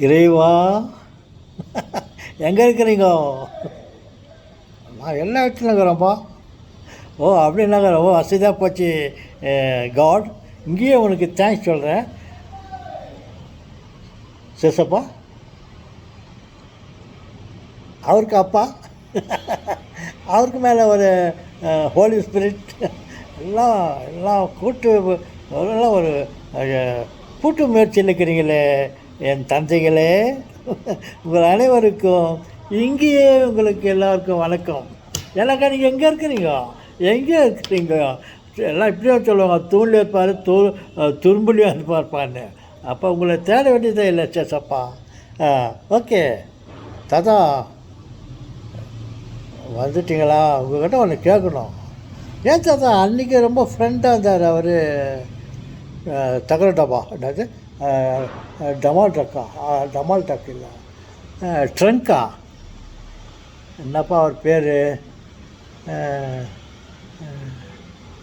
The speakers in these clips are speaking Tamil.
இறைவா, எங்கே இருக்கிறீங்க? நான் எல்லா இடத்துலையும் இருக்கிறேன்ப்பா. ஓ அப்படின்னாங்க, ரொம்ப வசதியாக போச்சு. காட், இங்கேயே உனக்கு தேங்க்ஸ் சொல்கிறேன் சிசப்பா. அவருக்கு அப்பா, அவருக்கு மேலே ஒரு ஹோலி ஸ்பிரிட், எல்லாம் எல்லாம் எல்லாம் ஒரு கூட்டு முயற்சியில் இருக்கிறீங்களே என் தந்தைகளே. உங்கள் அனைவருக்கும் இங்கேயே உங்களுக்கு எல்லாருக்கும் வணக்கம். ஏன்னாக்கா நீங்கள் எங்கே இருக்கிறீங்க? எங்கே இருக்கிறீங்க? எல்லாம் இப்படியே சொல்லுவாங்க, தூண்லேயே இருப்பார், துரும்புலேயே இருப்பார்ப்பான்னு. அப்போ உங்களை தேட வேண்டியதே இல்லை சேசப்பா. ஓகே தாத்தா, வந்துட்டிங்களா? உங்கள்கிட்ட ஒன்று கேட்கணும். ஏன் தாத்தா அன்றைக்கி ரொம்ப ஃப்ரெண்டாக இருந்தார் அவர், தகர டப்பா, என்னது டமால் ட்ரக்கா? டமால் ட்ரக் இல்லை, ட்ரங்க்கா, என்னப்பா அவர் பேர்?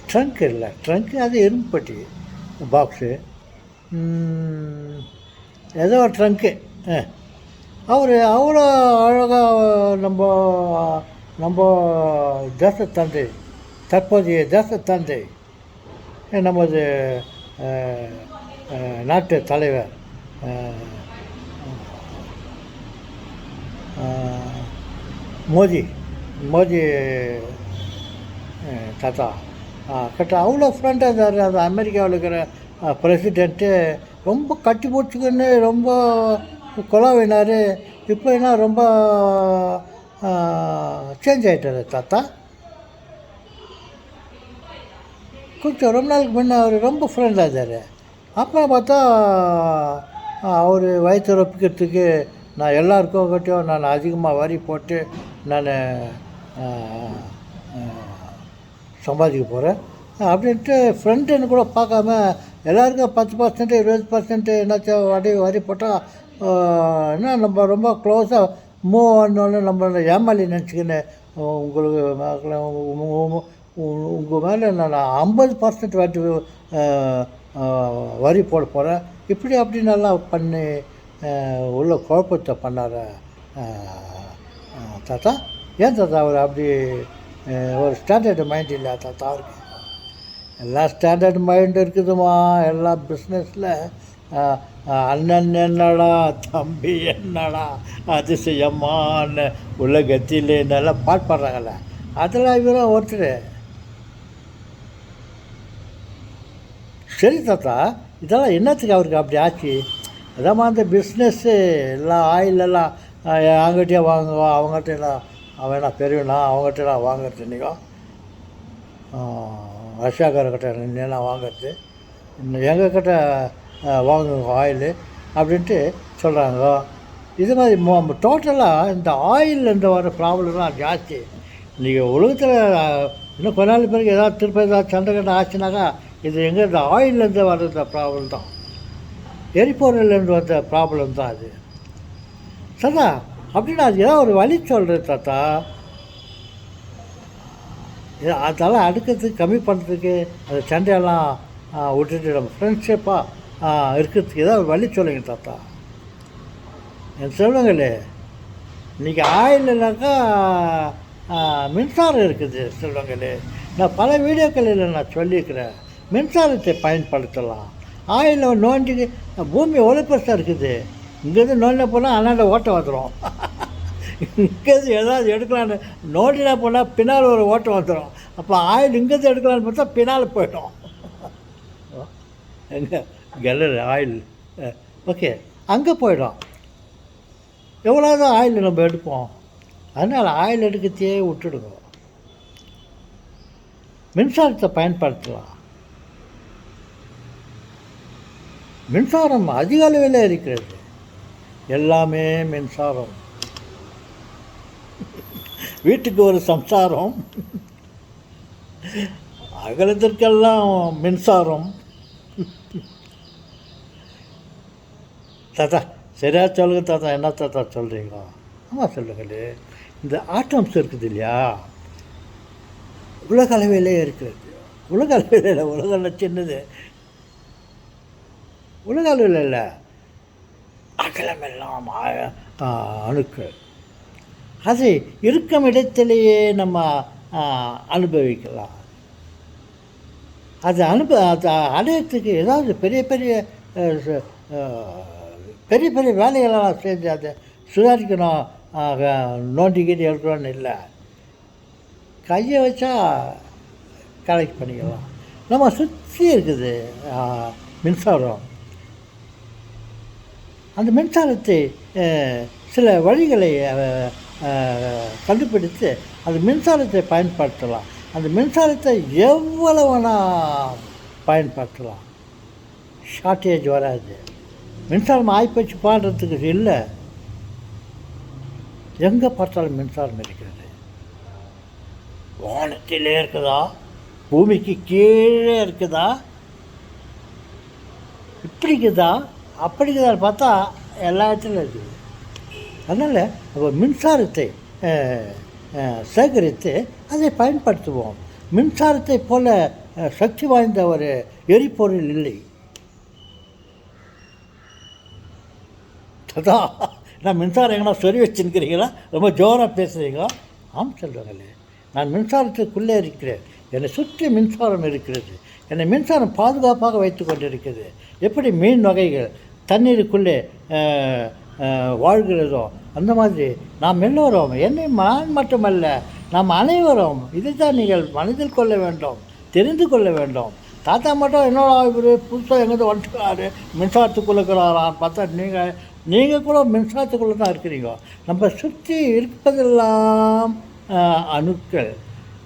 ட்ரங்க் இல்லை, ட்ரங்க்கு அது எறும்புப்பட்டி பாக்ஸு, ஏதோ ஒரு ட்ரங்க்கு. அவர் அவ்வளோ அழகாக நம்ம தேச தந்தை, தற்போதைய தேச தந்தை, நமது நாட்டு தலைவர் மோடி தாத்தா கிட்ட அவ்வளோ ஃப்ரெண்டாக இருந்தார். அது அமெரிக்காவில் இருக்கிற பிரசிடெண்ட்டு ரொம்ப கட்டி பிடிச்சிக்கின்னு ரொம்ப கொலாவினார். இப்போ என்ன ரொம்ப சேஞ்ச் ஆகிட்டார் தாத்தா. கொஞ்சம் ரொம்ப நாளுக்கு முன்னே அவர் ரொம்ப ஃப்ரெண்டாக இருந்தார். அப்புறம் பார்த்தா அவர் வயிற்று ரொப்பிக்கிறதுக்கு நான் எல்லாருக்கும் கிட்டையும் நான் அதிகமாக வரி போட்டு நான் சம்பாதிக்க போகிறேன் அப்படின்ட்டு ஃப்ரெண்டுன்னு கூட பார்க்காம எல்லாருக்கும் 10%, 20% என்னாச்சும் வரி போட்டால் என்ன நம்ம ரொம்ப க்ளோஸாக மூவ் ஆனோன்னு நம்மளை ஏமாளி நினச்சிக்கின்னு உங்களுக்கு உங்கள் மேலே நான் 50% வரி போட போகிறேன் இப்படி அப்படி நல்லா பண்ணி உள்ள குழப்பத்தை பண்ணார் தாத்தா. ஏன் தாத்தா அவர் அப்படி ஒரு ஸ்டாண்டர்டு மைண்ட் இல்லை தாத்தா அவருக்கு? எல்லாம் ஸ்டாண்டர்ட் மைண்டு இருக்குதுமா எல்லா பிஸ்னஸில். அண்ணன் என்னடா, தம்பி என்னடா, அதிசயமான உலகத்தில் நல்லா பாட்டு பாடுறாங்கல்ல, அதெல்லாம் இவரும் ஒருத்தர். சரி தாத்தா, இதெல்லாம் என்னத்துக்கு அவருக்கு அப்படி ஆச்சு? அதாம்மா அந்த பிஸ்னஸ்ஸு எல்லாம் ஆயிலெல்லாம் அவங்ககிட்டயே வாங்குவோம், அவங்ககிட்ட எல்லாம் அவனா பெரியவனா, அவங்ககிட்டலாம் வாங்கிறது நீங்கள் ரஷ்யாக்காரர்கிட்ட நின்னெல்லாம் வாங்கிறது, எங்கக்கிட்ட வாங்குங்க ஆயிலு அப்படின்ட்டு சொல்கிறாங்க. இது மாதிரி டோட்டலாக இந்த ஆயிலிருந்து வர ப்ராப்ளம்லாம் ஜாஸ்தி. நீங்கள் உலகத்தில் இன்னும் கொஞ்ச நாள் பிறகு ஏதாவது திருப்பி ஏதாவது சண்டை கண்டை ஆச்சுனாக்கா இது எங்கே இந்த ஆயிலேருந்து வர்ற ப்ராப்ளம் தான், எரிபொருள்லேருந்து வந்த ப்ராப்ளம் தான் அது. தாத்தா அப்படின்னா அது ஏதாவது ஒரு வழி சொல்கிறேன் தாத்தா. அதெல்லாம் அடுக்கிறதுக்கு, கம்மி பண்ணுறதுக்கு, அந்த சண்டையெல்லாம் விட்டுட்டு நம்ம ஃப்ரெண்ட்ஷிப்பாக இருக்கிறதுக்கு ஏதாவது ஒரு வழி சொல்லுங்க தாத்தா. எனக்கு சொல்லுங்களே, இன்றைக்கி ஆயில்னாக்கா மின்சாரம் இருக்குது சொல்லுங்களே. நான் பல வீடியோக்களில் நான் சொல்லியிருக்கிறேன், மின்சாரத்தை பயன்படுத்தலாம். ஆயிலில் நோண்டிக்கு பூமி ஒளிப்பெருசாக இருக்குது, இங்கேருந்து நோண்டினா போனால் அண்ணாண்ட ஓட்டம் வந்துடும். இங்கேருந்து ஏதாவது எடுக்கலான்னு நோண்டினா போனால் பின்னால் ஒரு ஓட்டம் வந்துடும். அப்போ ஆயில் இங்கேருந்து எடுக்கலான்னு பார்த்தா பின்னால் போயிடும். எங்கே கெல்லர் ஆயில் ஓகே அங்கே போயிடும். எவ்வளோதான் ஆயில் நம்ம எடுப்போம். அதனால் ஆயில் எடுக்கத்தையே விட்டுடுங்க, மின்சாரத்தை பயன்படுத்தலாம். மின்சாரம் அதிக அளவில் இருக்கிறது, எல்லாமே மின்சாரம். வீட்டுக்கு ஒரு சம்சாரம், அகலத்திற்கெல்லாம் மின்சாரம். தாத்தா சரியா சொல்லுங்க தாத்தா, என்ன தாத்தா சொல்கிறீங்களா? ஆமாம் சொல்லுங்களே. இந்த ஆட்டம்ஸ் இருக்குது இல்லையா, உலக அளவிலே இருக்கிறது. உலக அளவில் இல்லை, உலகில் சின்னது, உலக அளவில் இல்லை, அகலமெல்லாம் அணுக்கள். அது இருக்கும் இடத்திலேயே நம்ம அனுபவிக்கலாம். அது அது அடையத்துக்கு ஏதாவது பெரிய பெரிய பெரிய பெரிய வேலைகளெல்லாம் செஞ்சு அதை சுதாரிக்கணும், நோண்டிக்கிட்டு எடுக்கணும்னு இல்லை. கையை வச்சா கலெக்ட் பண்ணிக்கலாம். நம்ம சுற்றி இருக்குது மின்சாரம். அந்த மின்சாரத்தை சில வழிகளை கண்டுபிடித்து அந்த மின்சாரத்தை பயன்படுத்தலாம். அந்த மின்சாரத்தை எவ்வளவுனா பயன்படுத்தலாம், ஷார்ட்டேஜ் வராது. மின்சாரம் ஆய்ப்பச்சு பாடுறதுக்கு இல்லை, எங்கே பார்த்தாலும் மின்சாரம் இருக்கிறது. வானத்திலே இருக்குதா, பூமிக்கு கீழே இருக்குதா, இப்படி இருக்குதா அப்படி இருக்குதா பார்த்தா எல்லா இடத்துலையும் இருக்குது. அதனால் நம்ம மின்சாரத்தை சேகரித்து அதை பயன்படுத்துவோம். மின்சாரத்தை போல சக்தி வாய்ந்த ஒரு எரிபொருள் இல்லை. அதான் நான் மின்சாரம் எங்கன்னா சொல்லி வச்சுருக்கிறீங்களா, ரொம்ப ஜோராக பேசுகிறீங்களா? ஆம் சொல்லுவாங்களே, நான் மின்சாரத்துக்குள்ளே இருக்கிறேன். என்னை சுற்றி மின்சாரம் இருக்கிறது. என்னை மின்சாரம் பாதுகாப்பாக வைத்து கொண்டிருக்கிறது. எப்படி மீன் வகைகள் தண்ணீருக்குள்ளே வாழ்கிறதோ அந்த மாதிரி நாம் எல்லோரும், என்னை நான் மட்டுமல்ல நாம் அனைவரும் இதைத்தான் நீங்கள் மனதில் கொள்ள வேண்டும், தெரிந்து கொள்ள வேண்டும். தாத்தா மட்டும் என்னோட இவர் புதுசாக எங்கேருந்து வந்துட்டுறாரு, மின்சாரத்துக்குள்ளே இருக்கிறாரான்னு பார்த்தா நீங்கள் கூட மின்சாரத்துக்குள்ளே தான் இருக்கிறீங்க. நம்ம சுற்றி இருப்பதெல்லாம் அணுக்கள்.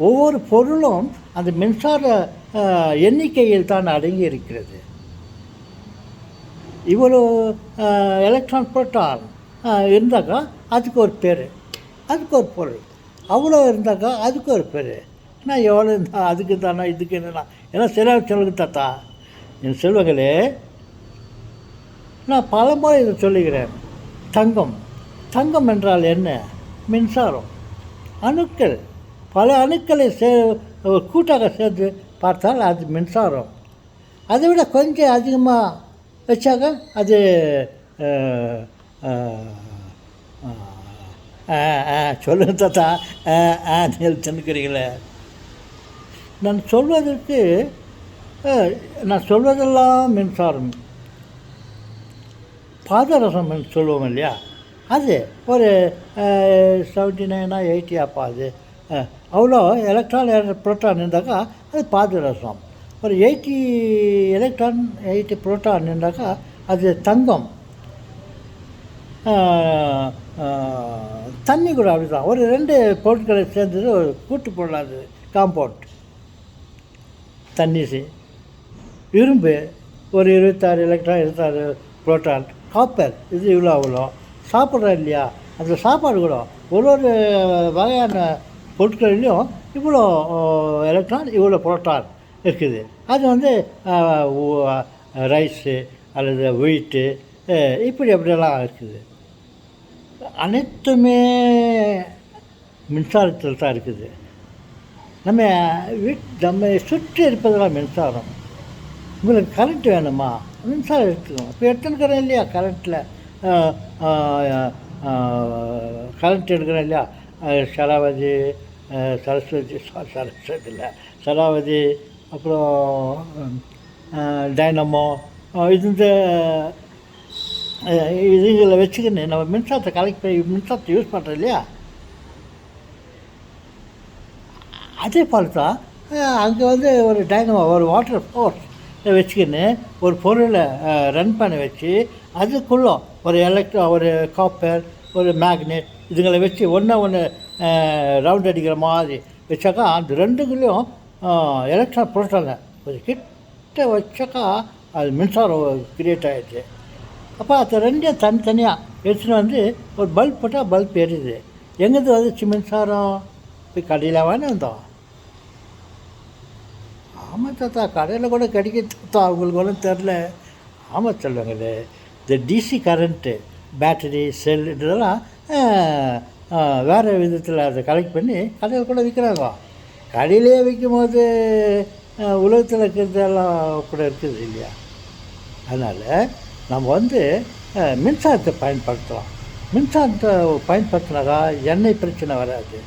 ஒவ்வொரு பொருளும் அந்த மின்சார எண்ணிக்கையில் தான் அடங்கி இருக்கிறது. இவ்வளோ எலக்ட்ரான் புரோட்டான் இருந்தாக்கா அதுக்கு ஒரு பேர், அதுக்கு ஒரு பொருள். அவ்வளோ இருந்தாக்கா அதுக்கு ஒரு பேர். நான் எவ்வளோ இருந்தால் அதுக்கு தானே இதுக்கு என்னன்னா ஏன்னா சில சொல்லுங்க தாத்தா என் செல்வங்களே. நான் பல முறை இதை சொல்லுகிறேன். தங்கம், தங்கம் என்றால் என்ன? மின்சாரம். அணுக்கள், பல அணுக்களை கூட்டாக சேர்ந்து பார்த்தால் அது மின்சாரம். அதை விட கொஞ்சம் அதிகமாக வச்சாக்க அது சொல்லுங்க தாத்தா நீங்கள் சொன்னுக்கிறீங்களே. நான் சொல்வதெல்லாம் மின்சாரம். பாதரசம் சொல்லுவோம் இல்லையா, அது ஒரு 79 80 அப்போ அது அவ்வளோ எலக்ட்ரான் புரோட்டான் இருந்தாக்கா அது பாதரசம். ஒரு 80 எலக்ட்ரான் 80 புரோட்டான் இருந்தாக்கா அது தங்கம். தண்ணி கூட அப்படி தான். ஒரு 2 பொருட்களை சேர்ந்தது ஒரு கூட்டு பொருளாது காம்பவுண்ட். தண்ணி இரும்பு ஒரு 26 எலக்ட்ரான் 26 புரோட்டான். காப்பர் இது இவ்வளோ அவ்வளோ. சாப்பிட்றோம் இல்லையா, அந்த சாப்பாடு கூட ஒரு வகையான பொருட்களிலையும் இவ்வளோ எலக்ட்ரான் இவ்வளோ புரோட்டான் இருக்குது. அது ரைஸு அல்லது வீட்டு இப்படி அப்படியெல்லாம் இருக்குது. அனைத்துமே மின்சாரத்தில் தான் இருக்குது. நம்ம சுற்றி இருப்பதெல்லாம் மின்சாரம். உங்களுக்கு கரண்ட் வேணுமா, மின்சாரம் எடுத்துக்கணும். இப்போ எடுத்துக்கிறேன் இல்லையா, கரண்ட்டில் கரண்ட் எடுக்கிறேன் இல்லையா, சராவதி சராவதி அப்புறம் டைனமோ இதுங்களை வச்சுக்கின்னு நம்ம மின்சாரத்தை கலெக்ட் பண்ணி மின்சாரத்தை யூஸ் பண்ணுறோம் இல்லையா. அதே போல் தான் அங்கே ஒரு டைனமோ ஒரு வாட்டர் ஃபோர்ஸ் வச்சுக்கின்னு ஒரு பொருளை ரன் பண்ண வச்சு அதுக்குள்ளே ஒரு காப்பர் ஒரு மேக்னெட் இதுங்களை வச்சு ஒன்று ரவுண்ட் அடிக்கிற மாதிரி வச்சாக்கா அந்த ரெண்டுக்குள்ளேயும் எலக்ட்ரான் புரோட்டாங்க கொஞ்சம் கிட்ட வச்சாக்கா அது மின்சாரம் க்ரியேட் ஆகிடுச்சு. அப்போ அது ரெண்டையும் தனித்தனியாக எடுத்துன்னு ஒரு பல்ப் போட்டால் பல்ப் எரியுது. எங்கேருந்து வந்துச்சு மின்சாரம்? போய் கடையில் வந்தோம். ஆமாம் தாத்தா, கடையில் கூட கிடைக்க தாத்தா, அவங்களுக்கு ஒன்றும் தெரில. ஆமாம் சொல்லுவாங்களே, இந்த டிசி கரண்ட்டு பேட்டரி செல் இதெல்லாம் வேறு விதத்தில் அதை கலெக்ட் பண்ணி கடையில் கூட விற்கிறாங்க. கடையிலே விற்கும் போது உலகத்தில் இருக்கிறதெல்லாம் கூட இருக்குது இல்லையா. அதனால் நம்ம மின்சாரத்தை பயன்படுத்தலாம். மின்சாரத்தை பயன்படுத்தினாக்கா எண்ணெய் பிரச்சனை வராது.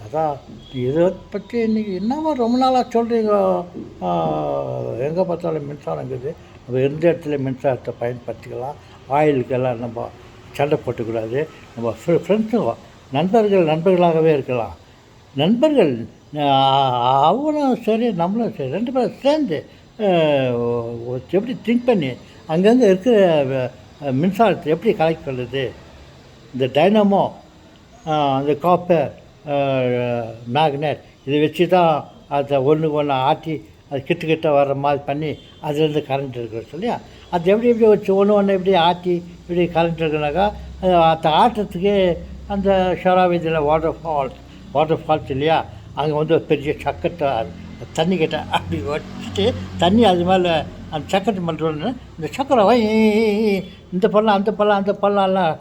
அதான் இதை பற்றி இன்றைக்கி என்னவோ ரொம்ப நாளாக சொல்கிறீங்க. எங்கே பார்த்தாலும் மின்சாரம் இருக்குது, நம்ம எந்த இடத்துல மின்சாரத்தை பயன்படுத்திக்கலாம். ஆயிலுக்கெல்லாம் நம்ம சண்டை போட்டுக்கூடாது. நம்ம ஃப்ரெண்ட்ஸுங்க நண்பர்களாகவே இருக்கலாம். நண்பர்கள் அவனும் சரி நம்மளும் சரி 2 பேரும் சேர்ந்து எப்படி திங்க் பண்ணி அங்கங்கே இருக்கிற மின்சாரத்தை எப்படி கலெக்ட் பண்ணுறது. இந்த டைனமோ, அந்த காப்பர், மேக்னெட் இதை வச்சு தான் அதை ஒன்றுக்கு ஒன்று ஆட்டி அது கிட்ட வர்ற மாதிரி பண்ணி அதுலேருந்து கரண்ட் இருக்கிறது இல்லையா. அது எப்படி வச்சு ஒன்று எப்படி ஆட்டி இப்படி கரண்ட் இருக்குனாக்கா அதை ஆட்டுறதுக்கு அந்த ஷராவதியில் வாட்டர் ஃபால்ஸ் இல்லையா, அங்கே வந்து ஒரு பெரிய சக்கரை தண்ணி கிட்ட அப்படி வச்சுட்டு தண்ணி அது மேலே அந்த சக்கரை பண்ணுறோன்னு இந்த சக்கரை இந்த பள்ளம் அந்த பள்ளம்லாம்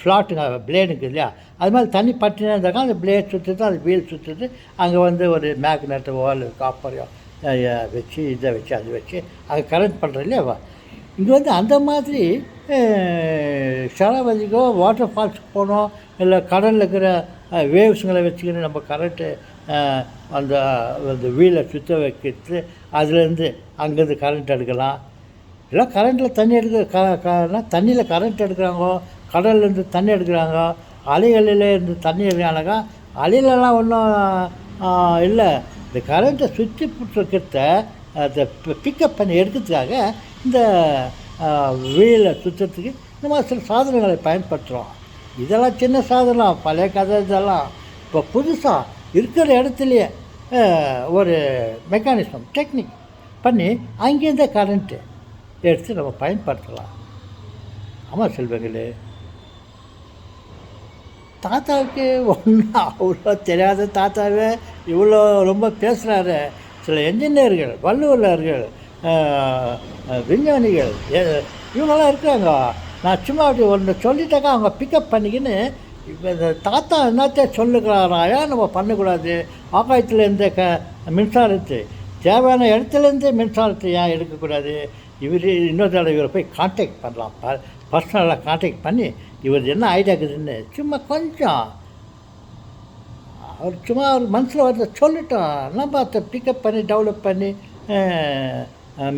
ஃப்ளாட்டுங்க பிளேடுங்க இல்லையா, அது மாதிரி தண்ணி பட்டினா இருந்தாக்கா அந்த பிளேட் சுற்றுது, அது வீல் சுற்றுது. அங்கே வந்து ஒரு மேக்னெட்டோ இல்லை காப்பரையோ வச்சு இதை வச்சு அது வச்சு அங்கே கரண்ட் பண்ணுறோம் இல்லையா. இங்கே வந்து அந்த மாதிரி ஷராவதிக்கோ வாட்டர் ஃபால்ஸுக்கு போனோம், இல்லை கடலில் இருக்கிற வேவ்ஸுங்களை வச்சுக்கின்னு நம்ம கரண்ட்டு அந்த வீலை சுற்ற வைக்கிறது, அதுலேருந்து அங்கேருந்து கரண்ட் எடுக்கலாம். இல்லை கரண்ட்டில் தண்ணி தண்ணியில் கரண்ட் எடுக்கிறாங்கோ, கடல்லேருந்து தண்ணி எடுக்கிறாங்க, அலைகளிலேருந்து தண்ணி எடுக்கிறானாக்கா அலையிலலாம் ஒன்றும் இல்லை. இந்த கரண்ட்டை சுற்றி பிடிச்சிருக்கிறத அதை பிக்கப் பண்ணி எடுக்கிறதுக்காக இந்த வீலை சுற்றுறதுக்கு இந்த மாதிரி சில சாதனங்களை பயன்படுத்துகிறோம். இதெல்லாம் சின்ன சாதனம், பழைய கதை. இதெல்லாம் இப்போ புதுசாக இருக்கிற இடத்துலையே ஒரு மெக்கானிசம் டெக்னிக் பண்ணி அங்கேருந்தே கரண்ட்டு எடுத்து நம்ம பயன்படுத்தலாம். ஆமாம் செல்வங்களே, தாத்தாவுக்கு ஒன்றும் அவ்வளோ தெரியாத தாத்தாவே இவ்வளோ ரொம்ப பேசுகிறாரு. சில என்ஜினியர்கள், வல்லுநர்கள், விஞ்ஞானிகள் இவங்கெல்லாம் இருக்கிறாங்க. நான் சும்மா அப்படி ஒன்று சொல்லிட்டாக்கா அவங்க பிக்கப் பண்ணிக்கின்னு இப்போ இந்த தாத்தா என்னத்தே சொல்லுகிறாராயா நம்ம பண்ணக்கூடாது. ஆகாயத்துலேருந்து மின்சாரத்தை தேவையான இடத்துலேருந்து மின்சாரத்தை ஏன் எடுக்கக்கூடாது. இன்னொரு தடவை இவரை போய் கான்டாக்ட் பண்ணலாம், பர்சனலாக கான்டாக்ட் பண்ணி இவர் என்ன ஐடியா இருக்குதுன்னு சும்மா கொஞ்சம் அவர் மனசில் வரத சொல்லிட்டோம். நம்ம அதை பிக்கப் பண்ணி டெவலப் பண்ணி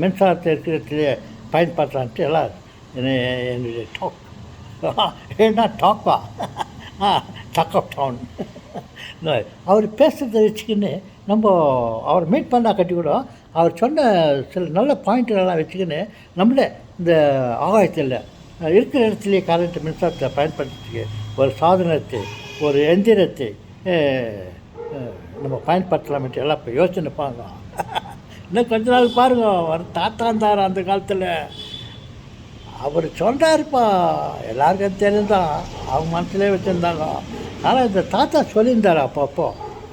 மின்சாரத்தை இருக்கிறதுலே பயன்படுத்தலான்ட்டு எல்லாம் என்னுடைய ஏன்னா டாக் ஆஃப் டவுன் அவர் பேசுகிறத வச்சுக்கின்னு நம்ம அவர் மீட் பண்ணால் கட்டி கூட அவர் சொன்ன சில நல்ல பாயிண்ட்டுகளெல்லாம் வச்சுக்கின்னு நம்மளே இந்த ஆகாயத்தில் இருக்கிற இடத்துலையே கரண்ட் மின்சாரத்தை பயன்படுத்துறதுக்கு ஒரு சாதனத்தை, ஒரு எந்திரத்தை நம்ம பயன்படுத்தலாம்ட்டு எல்லாம் இப்போ யோசனை பாருங்க. இன்னும் கொஞ்ச நாள் பாருங்க, அவர் தாத்தா இருந்தார் அந்த காலத்தில், அவர் சொல்கிறாருப்பா, எல்லாருக்கும் தெரிந்தான், அவங்க மனசுலேயே வச்சுருந்தாங்க. ஆனால் இந்த தாத்தா சொல்லியிருந்தார் அப்பப்போ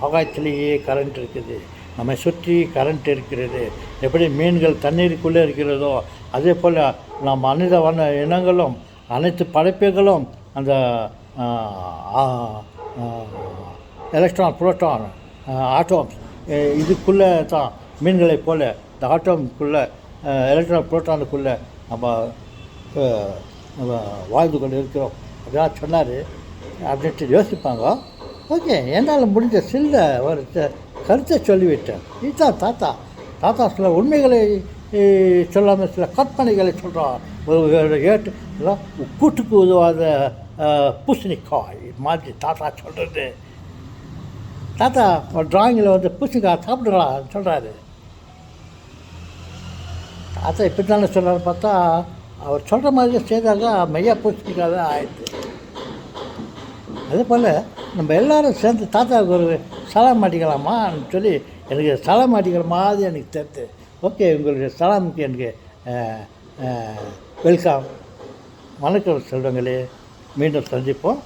ஆகாயத்திலேயே கரண்ட் இருக்குது, நம்ம சுற்றி கரண்ட் இருக்கிறது. எப்படி மீன்கள் தண்ணீருக்குள்ளே இருக்கிறதோ அதே போல் நம் மனித வன இனங்களும் அனைத்து படைப்புகளும் அந்த எலக்ட்ரான், புரோட்டான், ஆட்டோம்ஸ் இதுக்குள்ளே தான் மீன்களைப் போல் இந்த ஆட்டோமுக்குள்ளே எலக்ட்ரான் புரோட்டானுக்குள்ளே நம்ம வாழ்ந்து கொண்டு இருக்கிறோம். அதெல்லாம் சொன்னார் அப்படின்ட்டு யோசிப்பாங்க. ஓகே, என்னால் முடிஞ்ச சில ஒரு கருத்தை சொல்லிவிட்டேன். இதுதான் தாத்தா சில உண்மைகளை சொல்லாமல் சில கற்பனைகளை சொல்கிறான். ஏட்டு கூட்டுக்கு உதவாத பூசணிக்காய் மாதிரி தாத்தா சொல்கிறது. தாத்தா ட்ராயிங்கில் வந்து பூசணிக்காய் சாப்பிடுங்களான்னு சொல்கிறாரு. தாத்தா இப்படி தானே சொல்கிறாரு. பார்த்தா அவர் சொல்கிற மாதிரியே செய்தாங்க, மையா பூசணிக்காய் தான் ஆயிடுது. அதே போல் நம்ம எல்லோரும் சேர்ந்து தாத்தாவுக்கு ஒரு சலாம் மாட்டிக்கலாமான்னு சொல்லி எனக்கு சலாம் மாட்டிக்கிற மாதிரி எனக்கு தெரியுது. ஓகே, உங்களுடைய சலாமுக்கு எனக்கு வெல்கம். வணக்கம் செல்வங்களே, மீண்டும் சந்திப்போம்.